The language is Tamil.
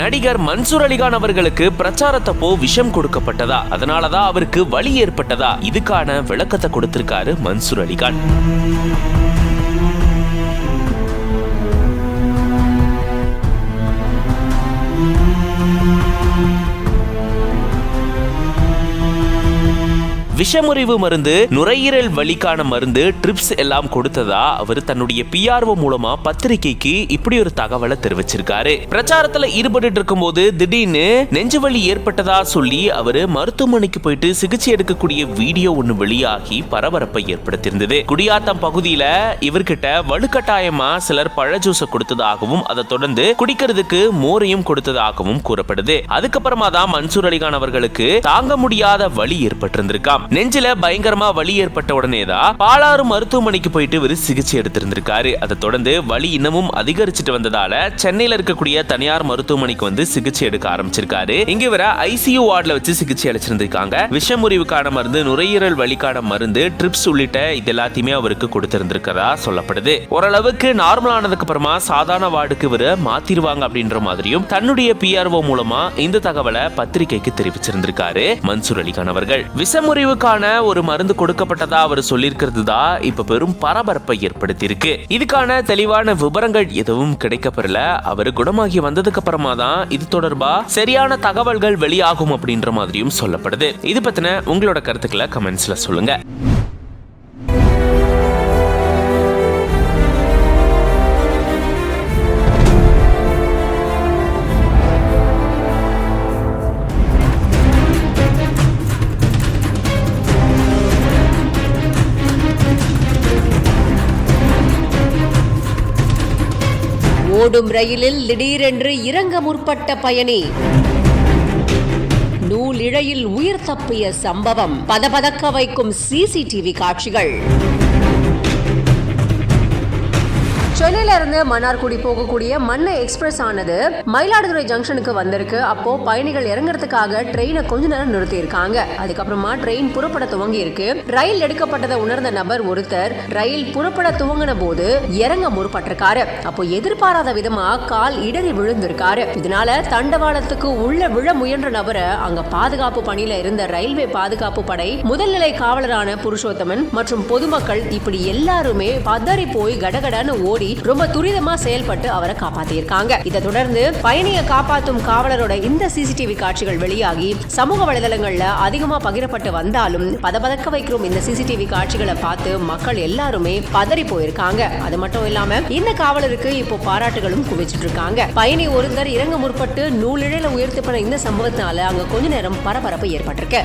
நடிகர் மன்சூர் அலிகான் அவர்களுக்கு பிரச்சாரத்தப்போ விஷம் கொடுக்கப்பட்டதா, அதனாலதான் அவருக்கு வலி ஏற்பட்டதா, இதுக்கான விளக்கத்தை கொடுத்திருக்காரு மன்சூர் அலிகான். விஷமுறிவு மருந்து, நுரையீரல் வலிக்கான மருந்து, ட்ரிப்ஸ் எல்லாம் கொடுத்ததா அவர் தன்னுடைய PRO மூலமா பத்திரிகைக்கு இப்படி ஒரு தகவலை தெரிவிச்சிருக்காரு. பிரச்சாரத்துல ஈடுபட்டு இருக்கும் போது திடீர்னு நெஞ்சுவலி ஏற்பட்டதா சொல்லி அவரு மருத்துவமனைக்கு போயிட்டு சிகிச்சை எடுக்கக்கூடிய வீடியோ ஒண்ணு வெளியாகி பரபரப்பை ஏற்படுத்தியிருந்தது. குடியாத்தம் பகுதியில இவர்கிட்ட வலுக்கட்டாயமா சிலர் பழ ஜூஸ் கொடுத்ததாகவும் அதை தொடர்ந்து குடிக்கிறதுக்கு மோரையும் கொடுத்ததாகவும் கூறப்படுது. அதுக்கப்புறமா தான் மன்சூர் அலிகான் அவர்களுக்கு தாங்க முடியாத வலி ஏற்பட்டிருந்திருக்காம். நெஞ்சில பயங்கரமா வலி ஏற்பட்ட உடனே தான் பாலாறு மருத்துவமனைக்கு போயிட்டு இவர் சிகிச்சை எடுத்திருந்திருக்காரு. அதை தொடர்ந்து வலி இன்னமும் அதிகரிச்சுட்டு வந்ததால சென்னையில இருக்கக்கூடிய தனியார் மருத்துவமனைக்கு வந்து சிகிச்சை எடுக்க ஆரம்பிச்சிருக்காரு. இங்க இவர ICU வார்டுல வச்சு சிகிச்சை அளிச்சிருந்திருக்காங்க. விஷமுறிவுக்கான மருந்து, நுரையீரல் வலிக்கான மருந்து, ட்ரிப்ஸ் உள்ளிட்ட இது எல்லாத்தையுமே அவருக்கு கொடுத்திருந்திருக்கிறதா சொல்லப்படுது. ஓரளவுக்கு நார்மல் ஆனதுக்கு அப்புறமா சாதாரண வார்டுக்கு இவர மாத்திருவாங்க அப்படின்ற மாதிரியும் தன்னுடைய PRO மூலமா இந்த தகவலை பத்திரிகைக்கு தெரிவிச்சிருந்திருக்காரு மன்சூர் அலிகான் அவர்கள். விஷமுறிவு ஒரு மருந்து கொடுக்கப்பட்டதா அவர் சொல்லியிருக்கிறது தான் இப்ப பெரும் பரபரப்பை ஏற்படுத்தி இருக்கு. இதுக்கான தெளிவான விவரங்கள் எதுவும் கிடைக்கப்பெறல. அவர் குணமாகி வந்ததுக்கு அப்புறமா தான் இது தொடர்பா சரியான தகவல்கள் வெளியாகும் அப்படின்ற மாதிரியும் சொல்லப்படுது. இது பத்தின உங்களோட கருத்துக்களை கமெண்ட்ஸ்ல சொல்லுங்க. ஓடும் ரயிலில் திடீரென்று இறங்க முற்பட்ட பயணி, நூலிழையில் உயிர் தப்பிய சம்பவம், பதபதக்க வைக்கும் CCTV காட்சிகள். சென்னையில இருந்து மன்னார்குடி போகக்கூடிய மன்னை எக்ஸ்பிரஸ் ஆனது மயிலாடுதுறை ஜங்ஷனுக்கு வந்திருக்கு. அப்போ பயணிகள் இறங்குறதுக்காக ட்ரெயினை கொஞ்ச நேரம் நிறுத்தி இருக்காங்க. அதுக்கப்புறமா ட்ரெயின் புறப்பட துவங்கி இருக்கு. ரயில் எடுக்கப்பட்டதை உணர்ந்த நபர் ஒருத்தர் ரயில் புறப்பட துவங்கின போது இறங்க முற்பட்டிருக்காரு. அப்போ எதிர்பாராத விதமா கால் இடறி விழுந்திருக்காரு. இதனால தண்டவாளத்துக்கு உள்ள விழ முயன்ற நபரை அங்க பாதுகாப்பு பணியில இருந்த ரயில்வே பாதுகாப்பு படை முதல்நிலை காவலரான புருஷோத்தமன் மற்றும் பொதுமக்கள் இப்படி எல்லாருமே பதறி போய் கடகடன்னு ஓடி ரொம்ப துரிதமா செயல்பட்டு அவரை காப்பாத்திருக்காங்க. இதை தொடர்ந்து பயணியை காப்பாற்றும் காவலரோட இந்த CCTV காட்சிகள் வெளியாகி சமூக வலைதளங்கள்ல அதிகமா பகிரப்பட்டு வந்தாலும் பதபதக்க வைக்கிறோம் இந்த CCTV காட்சிகளை பார்த்து மக்கள் எல்லாருமே பதறி போயிருக்காங்க. அது மட்டும் இல்லாம இந்த காவலருக்கு இப்போ பாராட்டுகளும் குவிச்சிட்டு இருக்காங்க. பயணி ஒருத்தர் இறங்க முற்பட்டு நூலிழையில உயர்த்தி பண்ண இந்த சம்பவத்தினால அங்க கொஞ்ச நேரம் பரபரப்பு ஏற்பட்டிருக்கு.